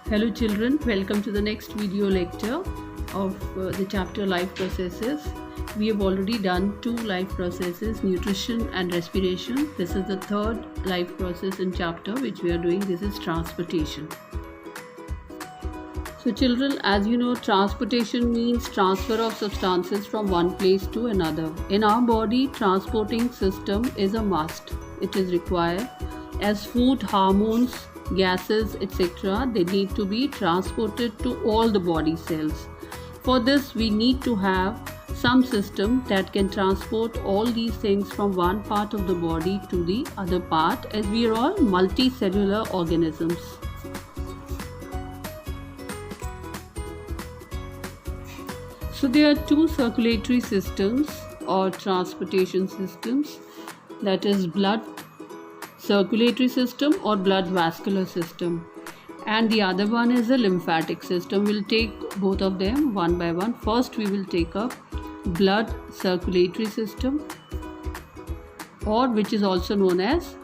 Hello children, welcome to the next video lecture of the chapter life processes. We have already done two life processes, nutrition and respiration. This is the third life process in chapter which we are doing. This is transportation. So children, as you know, transportation means transfer of substances from one place to another. In our body, transporting system is a must. It is required as food, hormones, gases, etc. They need to be transported to all the body cells. For this, we need to have some system that can transport all these things from one part of the body to the other part, as we are all multicellular organisms. So there are two circulatory systems or transportation systems, that is blood circulatory system or blood vascular system, and the other one is a lymphatic system. We'll take both of them one by one. First we will take up blood circulatory system, or which is also known as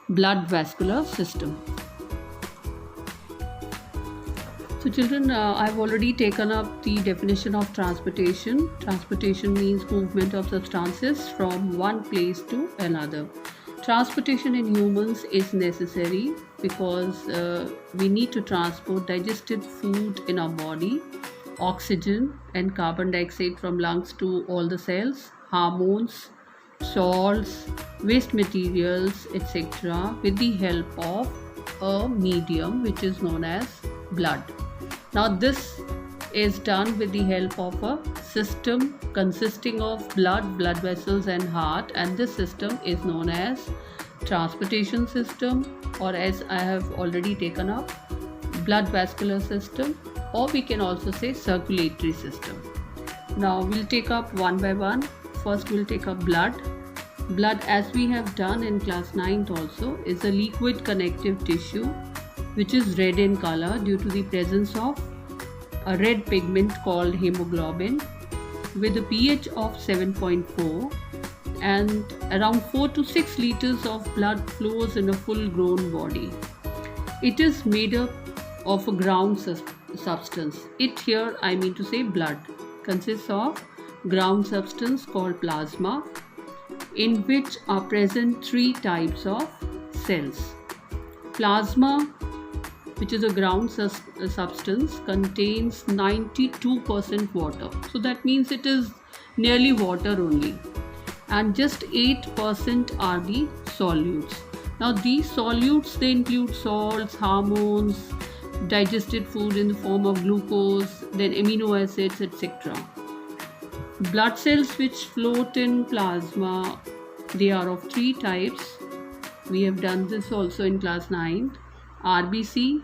blood vascular system. So children, I've already taken up the definition of transportation. Transportation means movement of substances from one place to another. Transportation in humans is necessary because we need to transport digested food in our body, oxygen and carbon dioxide from lungs to all the cells, hormones, salts, waste materials, etc. with the help of a medium which is known as blood. Now this is done with the help of a system consisting of blood vessels and heart, and this system is known as transportation system, or as I have already taken up, blood vascular system, or we can also say circulatory system. Now we'll take up one by one. First we'll take up blood. Blood, as we have done in class 9th also, is a liquid connective tissue which is red in color due to the presence of a red pigment called hemoglobin with a pH of 7.4, and around 4 to 6 liters of blood flows in a full grown body. It is made up of a ground substance. It here, I mean to say blood, consists of ground substance called plasma, in which are present three types of cells. Plasma, which is a ground substance, contains 92% water. So that means it is nearly water only. And just 8% are the solutes. Now these solutes, they include salts, hormones, digested food in the form of glucose, then amino acids, etc. Blood cells which float in plasma, they are of three types. We have done this also in class 9. RBC,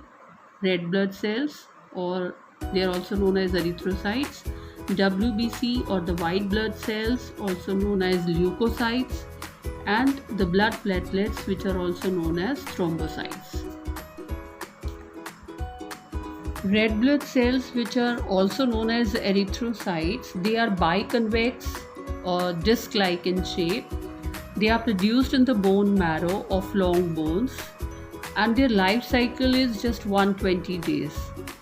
red blood cells, or they are also known as erythrocytes. WBC, or the white blood cells, also known as leukocytes, and the blood platelets, which are also known as thrombocytes. Red blood cells, which are also known as erythrocytes, they are biconvex or disc-like in shape. They are produced in the bone marrow of long bones, and their life cycle is just 120 days.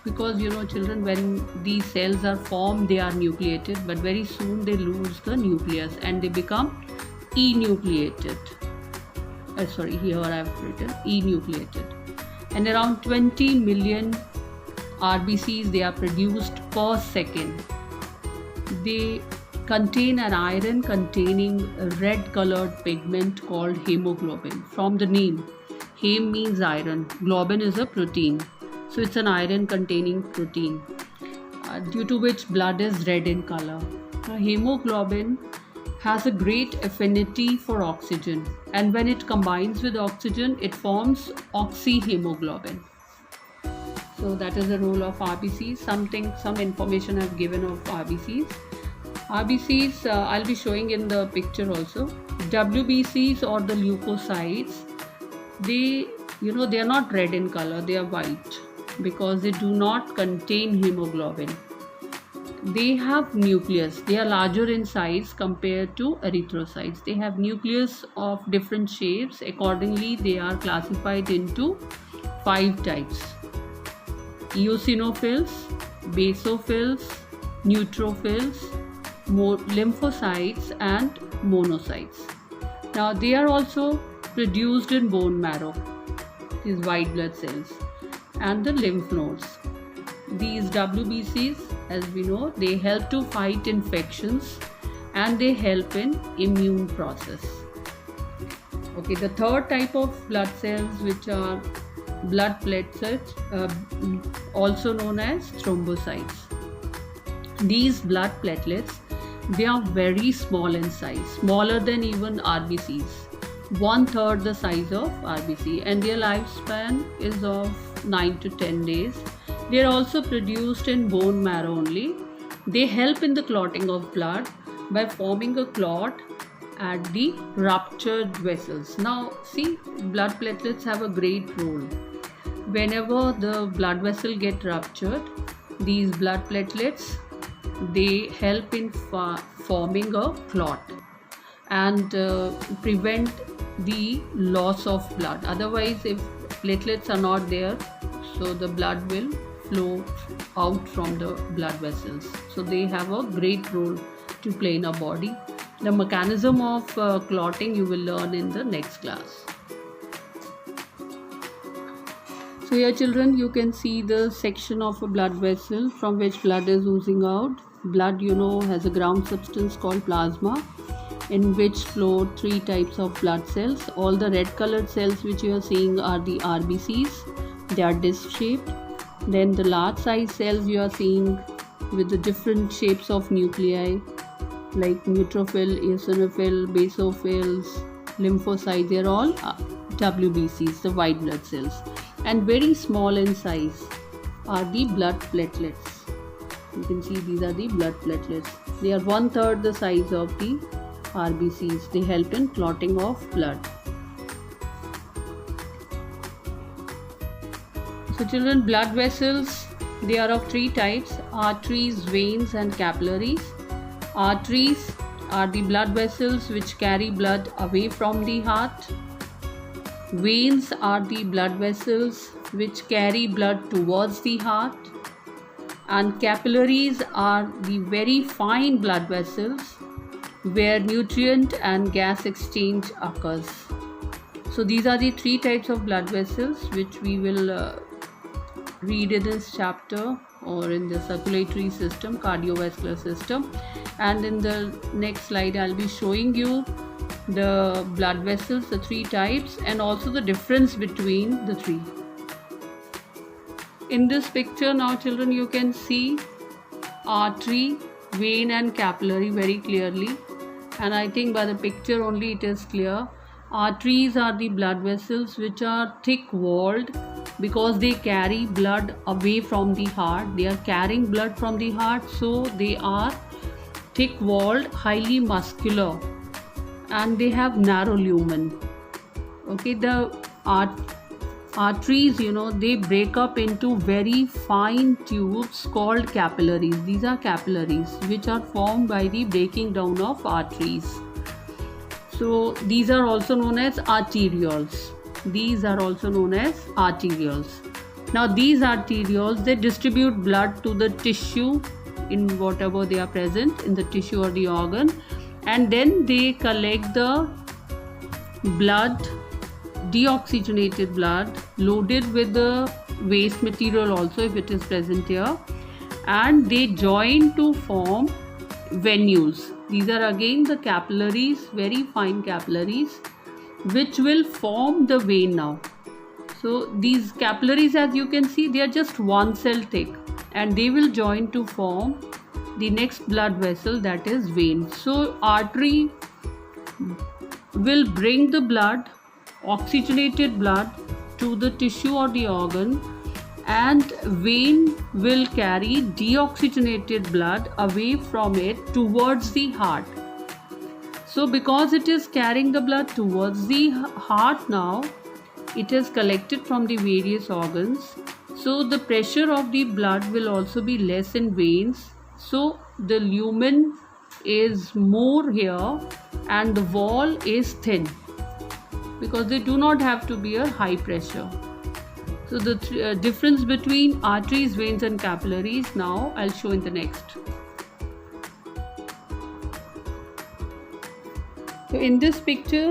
Because you know children, when these cells are formed, they are nucleated, but very soon they lose the nucleus and they become enucleated. Here I have written enucleated. And around 20 million RBCs they are produced per second. They contain an iron containing a red colored pigment called hemoglobin. From the name, Hem means iron, globin is a protein. So it's an iron containing protein due to which blood is red in color. Now, hemoglobin has a great affinity for oxygen, and when it combines with oxygen it forms oxyhemoglobin. So that is the role of RBCs. Some information I've given of RBCs. RBCs I'll be showing in the picture also. WBCs, or the leukocytes, they are not red in color, they are white because they do not contain hemoglobin. They have nucleus. They are larger in size compared to erythrocytes. They have nucleus of different shapes. Accordingly, they are classified into 5 types. eosinophils, basophils, neutrophils, lymphocytes and monocytes. Now they are also produced in bone marrow, these white blood cells, and the lymph nodes. These WBCs, as we know, they help to fight infections and they help in immune process. Okay, the third type of blood cells, which are blood platelets, also known as thrombocytes. These blood platelets, they are very small in size, smaller than even RBCs, 1/3 the size of RBC, and their lifespan is of 9 to 10 days. They are also produced in bone marrow only. They help in the clotting of blood by forming a clot at the ruptured vessels. Now see, blood platelets have a great role. Whenever the blood vessel get ruptured, these blood platelets, they help in forming a clot and prevent the loss of blood. Otherwise, if platelets are not there, so the blood will flow out from the blood vessels. So they have a great role to play in our body. The mechanism of clotting you will learn in the next class. So here children, you can see the section of a blood vessel from which blood is oozing out. Blood, you know, has a ground substance called plasma, in which flow 3 types of blood cells. All the red colored cells which you are seeing are the RBCs. They are disc shaped. Then the large size cells you are seeing with the different shapes of nuclei, like neutrophil, eosinophil, basophils, lymphocytes, they are all WBCs, the white blood cells. And very small in size are the blood platelets. You can see these are the blood platelets. They are 1/3 the size of the RBCs. They help in clotting of blood. So children, blood vessels, they are of 3 types: arteries, veins and capillaries. Arteries are the blood vessels which carry blood away from the heart. Veins are the blood vessels which carry blood towards the heart. And capillaries are the very fine blood vessels where nutrient and gas exchange occurs. So these are the 3 types of blood vessels which we will read in this chapter, or in the circulatory system, cardiovascular system. And in the next slide I'll be showing you the blood vessels, the 3 types, and also the difference between the 3. In this picture now children, you can see artery, vein and capillary very clearly, and I think by the picture only it is clear. Arteries are the blood vessels which are thick walled because they carry blood away from the heart. They are carrying blood from the heart, so they are thick walled, highly muscular, and they have narrow lumen. Okay, the arteries, you know, they break up into very fine tubes called capillaries. These are capillaries which are formed by the breaking down of arteries. So these are also known as arterioles. These are also known as arterioles. Now these arterioles, they distribute blood to the tissue in whatever they are present in the tissue or the organ, and then they collect the blood, deoxygenated blood, loaded with the waste material also if it is present here, and they join to form venules. These are again the capillaries, very fine capillaries, which will form the vein now. So these capillaries, as you can see, they are just 1 cell thick, and they will join to form the next blood vessel, that is vein. So artery will bring the blood, oxygenated blood, to the tissue or the organ, and vein will carry deoxygenated blood away from it towards the heart. So because it is carrying the blood towards the heart now, it is collected from the various organs. So the pressure of the blood will also be less in veins. So the lumen is more here and the wall is thin, because they do not have to be a high pressure. So the difference between arteries, veins and capillaries now I'll show in the next. So in this picture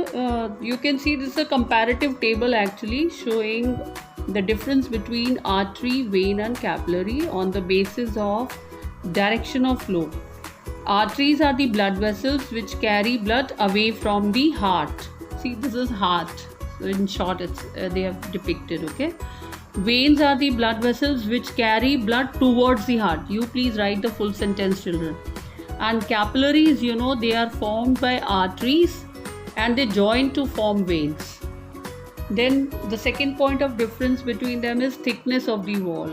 you can see this is a comparative table actually showing the difference between artery, vein and capillary on the basis of direction of flow. Arteries are the blood vessels which carry blood away from the heart. See, this is heart. So in short, it's they have depicted. Okay. Veins are the blood vessels which carry blood towards the heart. You please write the full sentence, children. And capillaries, you know, they are formed by arteries and they join to form veins. Then the second point of difference between them is thickness of the wall.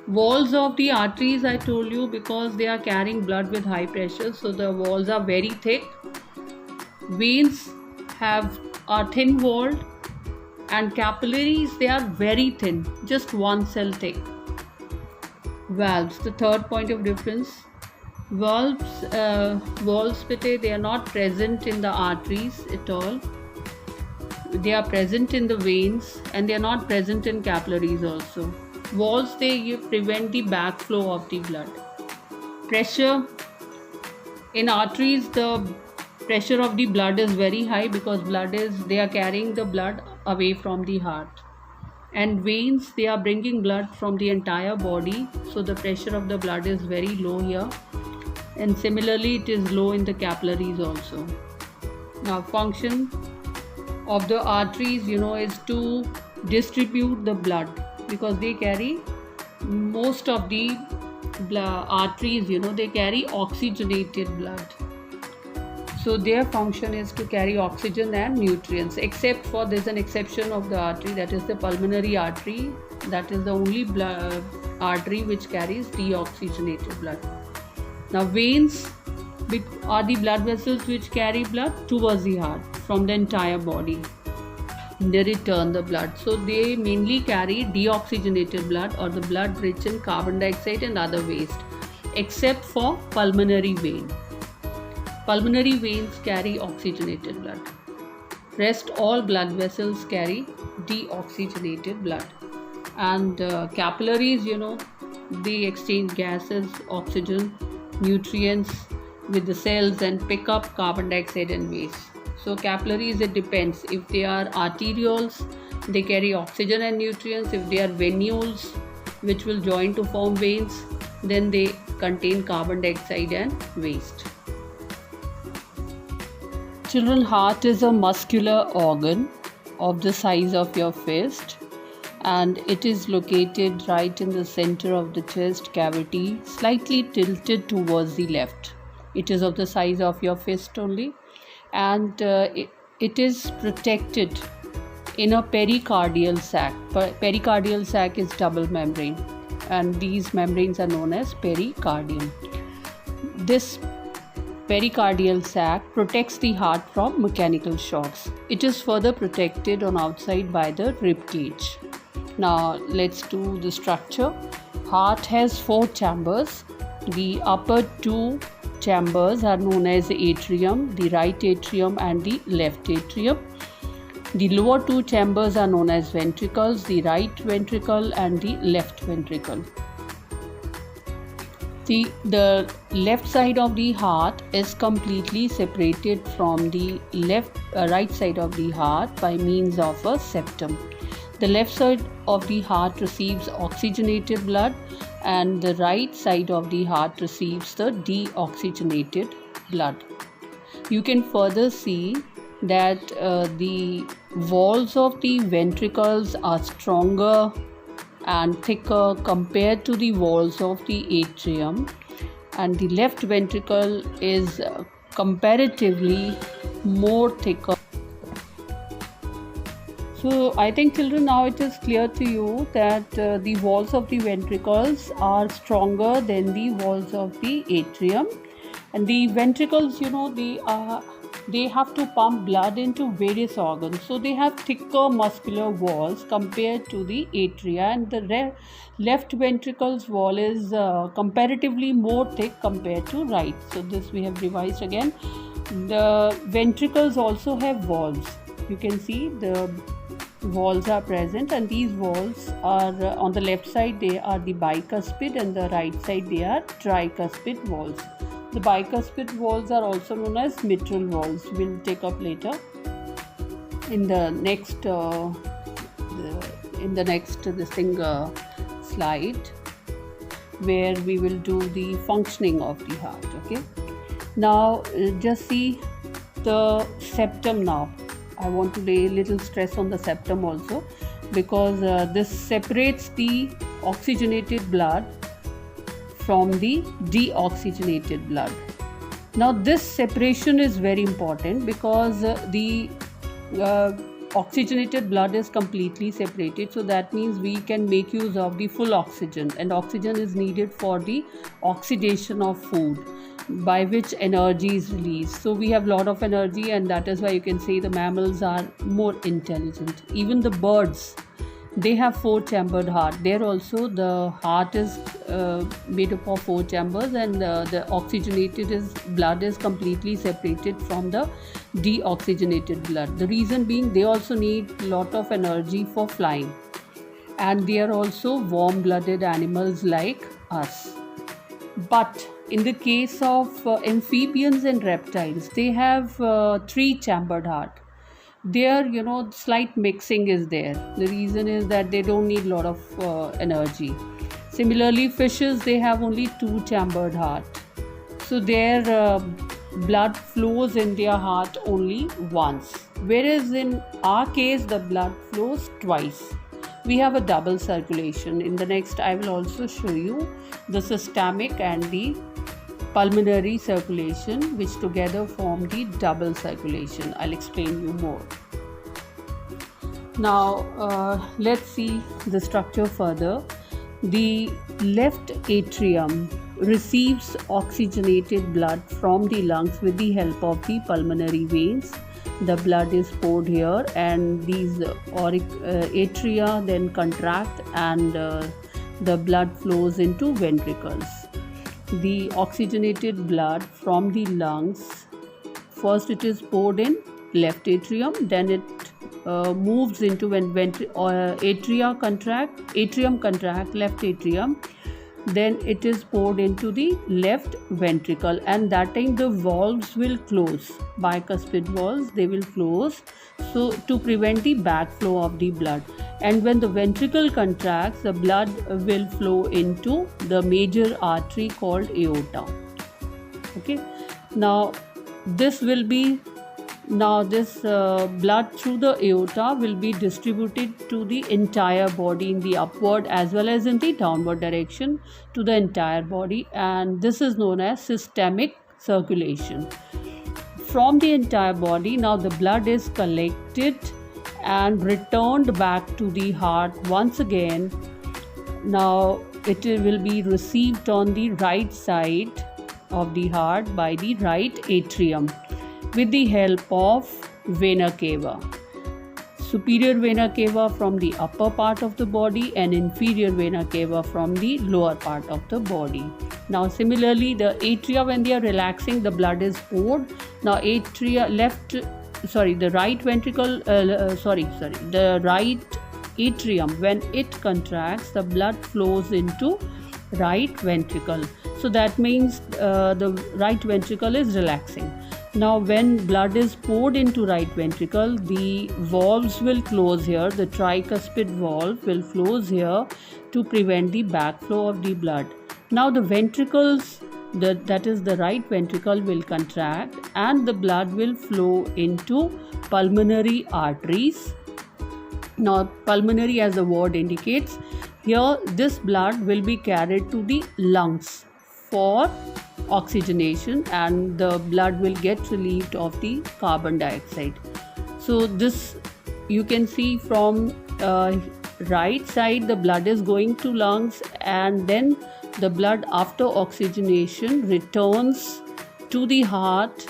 Walls of the arteries, I told you, because they are carrying blood with high pressure, so the walls are very thick. Veins are thin walled, and capillaries, they are very thin, just one cell thick. Valves, the third point of difference. Valves, they are not present in the arteries at all. They are present in the veins and they are not present in capillaries also. Valves, they prevent the backflow of the blood. Pressure in arteries, the pressure of the blood is very high because they are carrying the blood away from the heart. And veins, they are bringing blood from the entire body, so the pressure of the blood is very low here. And similarly, it is low in the capillaries also. Now, function of the arteries, you know, is to distribute the blood, because they carry most of the arteries, you know, they carry oxygenated blood. So their function is to carry oxygen and nutrients, except for there's an exception of the artery, that is the pulmonary artery. That is the only artery which carries deoxygenated blood. Now veins are the blood vessels which carry blood towards the heart from the entire body. They return the blood. So they mainly carry deoxygenated blood or the blood rich in carbon dioxide and other waste, except for pulmonary vein. Pulmonary veins carry oxygenated blood. Rest all blood vessels carry deoxygenated blood. And capillaries, you know, they exchange gases, oxygen, nutrients with the cells and pick up carbon dioxide and waste. So capillaries, it depends. If they are arterioles, they carry oxygen and nutrients. If they are venules, which will join to form veins, then they contain carbon dioxide and waste. Children, heart is a muscular organ of the size of your fist, and it is located right in the center of the chest cavity, slightly tilted towards the left. It is of the size of your fist only, and it is protected in a pericardial sac. Pericardial sac is double membrane, and these membranes are known as pericardium. This pericardial sac protects the heart from mechanical shocks. It is further protected on outside by the rib cage. Now let's do the structure. Heart has 4 chambers. The upper 2 chambers are known as the atrium, the right atrium and the left atrium. The lower 2 chambers are known as ventricles, the right ventricle and the left ventricle. The left side of the heart is completely separated from the right side of the heart by means of a septum. The left side of the heart receives oxygenated blood and the right side of the heart receives the deoxygenated blood. You can further see that the walls of the ventricles are stronger and thicker compared to the walls of the atrium, and the left ventricle is comparatively more thicker. So I think, children, now it is clear to you that the walls of the ventricles are stronger than the walls of the atrium, and the ventricles, you know, they have to pump blood into various organs, so they have thicker muscular walls compared to the atria, and the left ventricle's wall is comparatively more thick compared to right. So this we have revised again. The ventricles also have valves. You can see the walls are present, and these walls are on the left side they are the bicuspid and the right side they are tricuspid walls. The bicuspid walls are also known as mitral walls. We'll take up later in the next slide, where we will do the functioning of the heart. Okay, now just see the septum. Now I want to lay a little stress on the septum also, because this separates the oxygenated blood from the deoxygenated blood. Now this separation is very important because the oxygenated blood is completely separated, so that means we can make use of the full oxygen, and oxygen is needed for the oxidation of food, by which energy is released. So we have a lot of energy, and that is why you can say the mammals are more intelligent. Even the birds, they have 4-chambered heart. There also the heart is made up of 4 chambers, and the oxygenated blood is completely separated from the deoxygenated blood. The reason being, they also need a lot of energy for flying, and they are also warm-blooded animals like us. But in the case of amphibians and reptiles, they have 3-chambered heart. There, slight mixing is there. The reason is that they don't need a lot of energy. Similarly, fishes, they have only 2-chambered heart. So their blood flows in their heart only once. Whereas in our case, the blood flows twice. We have a double circulation. In the next, I will also show you the systemic and the pulmonary circulation, which together form the double circulation. I'll explain you more. Now let's see the structure further. The left atrium receives oxygenated blood from the lungs with the help of the pulmonary veins. The blood is poured here, and these atria then contract, and the blood flows into ventricles. The oxygenated blood from the lungs, first it is poured in left atrium, then it moves into when atrium contract left atrium, then it is poured into the left ventricle, and that time the valves will close. Bicuspid valves, they will close, so to prevent the backflow of the blood. And when the ventricle contracts, the blood will flow into the major artery called aorta. Okay, now this blood through the aorta will be distributed to the entire body in the upward as well as in the downward direction to the entire body, and this is known as systemic circulation. From the entire body, now the blood is collected and returned back to the heart once again. Now it will be received on the right side of the heart by the right atrium with the help of vena cava. Superior vena cava from the upper part of the body and inferior vena cava from the lower part of the body. Now similarly, the atria, when they are relaxing, the blood is poured. Now the right ventricle, the right atrium, when it contracts, the blood flows into right ventricle. So that means the right ventricle is relaxing. Now when blood is poured into right ventricle, the valves will close here. The tricuspid valve will close here to prevent the backflow of the blood. Now the ventricles, that is the right ventricle, will contract, and the blood will flow into pulmonary arteries. Now pulmonary, as the word indicates, here this blood will be carried to the lungs for oxygenation, and the blood will get relieved of the carbon dioxide. So this you can see from right side, the blood is going to lungs, and then the blood after oxygenation returns to the heart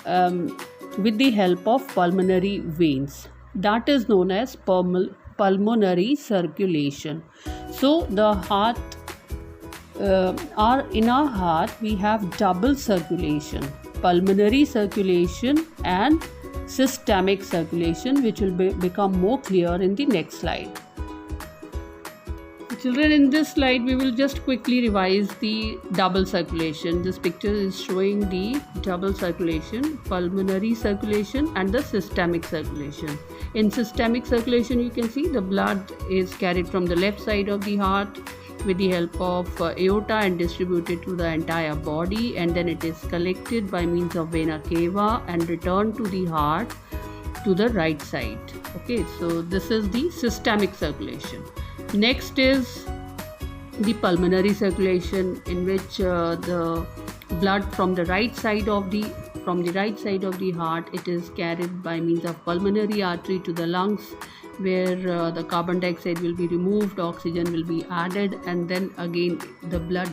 with the help of pulmonary veins. That is known as pulmonary circulation. So the heart, in our heart we have double circulation, pulmonary circulation and systemic circulation, which will become more clear in the next slide. Children, in this slide we will just quickly revise the double circulation. This picture is showing the double circulation, pulmonary circulation and the systemic circulation. In systemic circulation, you can see the blood is carried from the left side of the heart with the help of aorta and distributed to the entire body, and then it is collected by means of vena cava and returned to the heart to the right side. Okay, so this is the systemic circulation. Next is the pulmonary circulation, in which the blood from the right side of the heart, it is carried by means of pulmonary artery to the lungs, where the carbon dioxide will be removed, oxygen will be added, and then again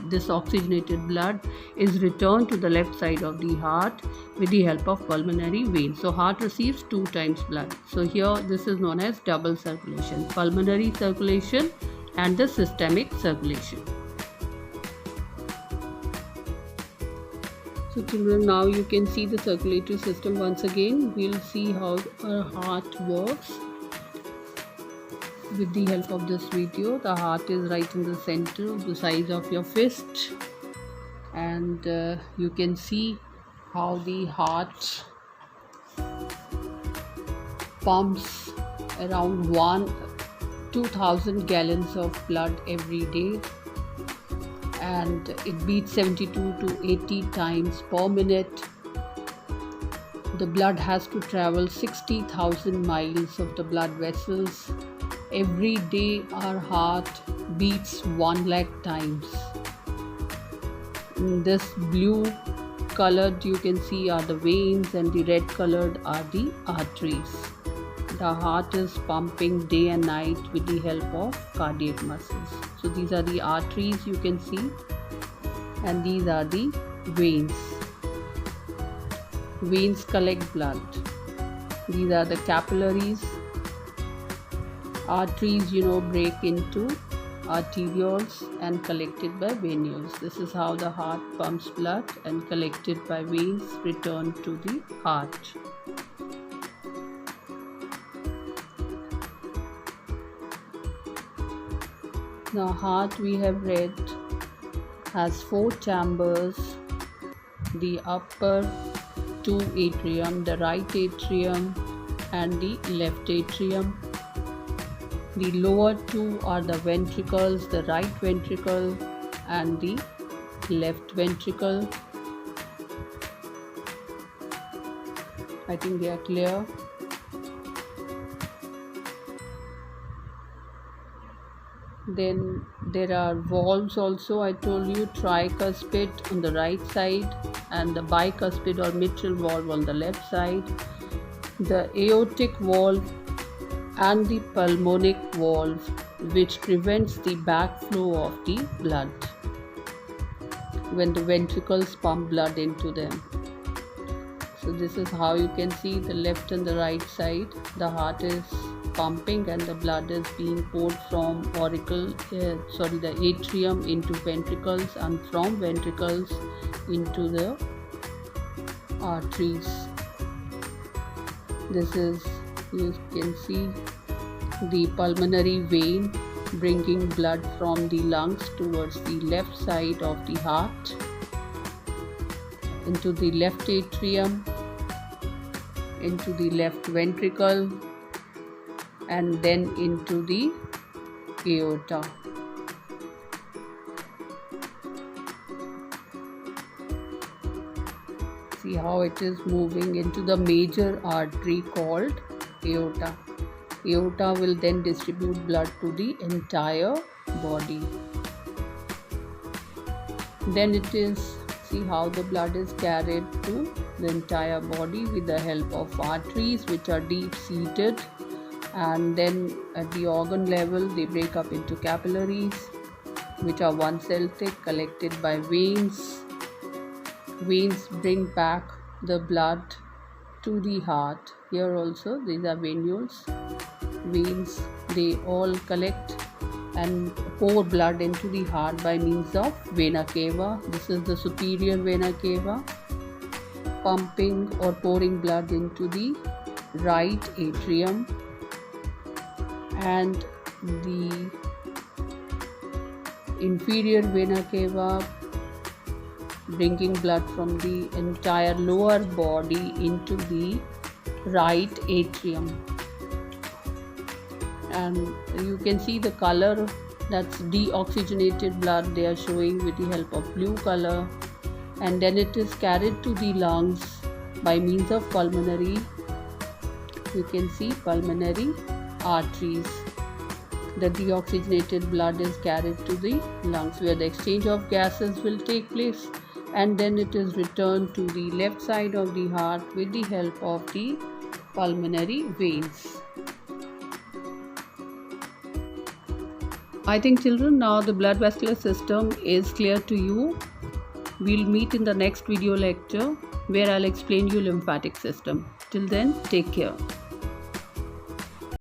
this oxygenated blood is returned to the left side of the heart with the help of pulmonary vein. So heart receives 2 times blood. So here this is known as double circulation, pulmonary circulation and the systemic circulation. So children, now you can see the circulatory system once again. We'll see how our heart works with the help of this video. The heart is right in the center, the size of your fist, and you can see how the heart pumps around 2,000 gallons of blood every day, and it beats 72 to 80 times per minute. The blood has to travel 60,000 miles of the blood vessels. Every day our heart beats 1 lakh times. In this blue colored you can see are the veins, and the red colored are the arteries. The heart is pumping day and night with the help of cardiac muscles. So these are the arteries you can see, and these are the veins. Veins collect blood. These are the capillaries. Arteries, break into arterioles and collected by venules. This is how the heart pumps blood, and collected by veins return to the heart. The heart, we have read, has 4 chambers: the upper 2 atrium, the right atrium and the left atrium. The lower 2 are the ventricles, the right ventricle and the left ventricle. I think they are clear. Then there are valves also. I told you, tricuspid on the right side and the bicuspid or mitral valve on the left side. The aortic valve and the pulmonic valve, which prevents the backflow of the blood when the ventricles pump blood into them. So this is how you can see the left and the right side. The heart is pumping and the blood is being poured from the atrium into ventricles, and from ventricles into the arteries. This is, you can see, the pulmonary vein bringing blood from the lungs towards the left side of the heart, into the left atrium, into the left ventricle, and then into the aorta. See how it is moving into the major artery called aorta. Aorta will then distribute blood to the entire body. Then it is, see how the blood is carried to the entire body with the help of arteries, which are deep seated, and then at the organ level they break up into capillaries, which are 1 cell thick, collected by veins. Veins bring back the blood to the heart. Here also these are venules. Veins, they all collect and pour blood into the heart by means of vena cava. This is the superior vena cava, pumping or pouring blood into the right atrium and the inferior vena cava, bringing blood from the entire lower body into the right atrium. And you can see the color, that's deoxygenated blood they are showing with the help of blue color, and then it is carried to the lungs by means of pulmonary, you can see pulmonary arteries. The deoxygenated blood is carried to the lungs where the exchange of gases will take place, and then it is returned to the left side of the heart with the help of the pulmonary veins. I think children, now the blood vascular system is clear to you. We'll meet in the next video lecture where I'll explain you lymphatic system. Till then, take care.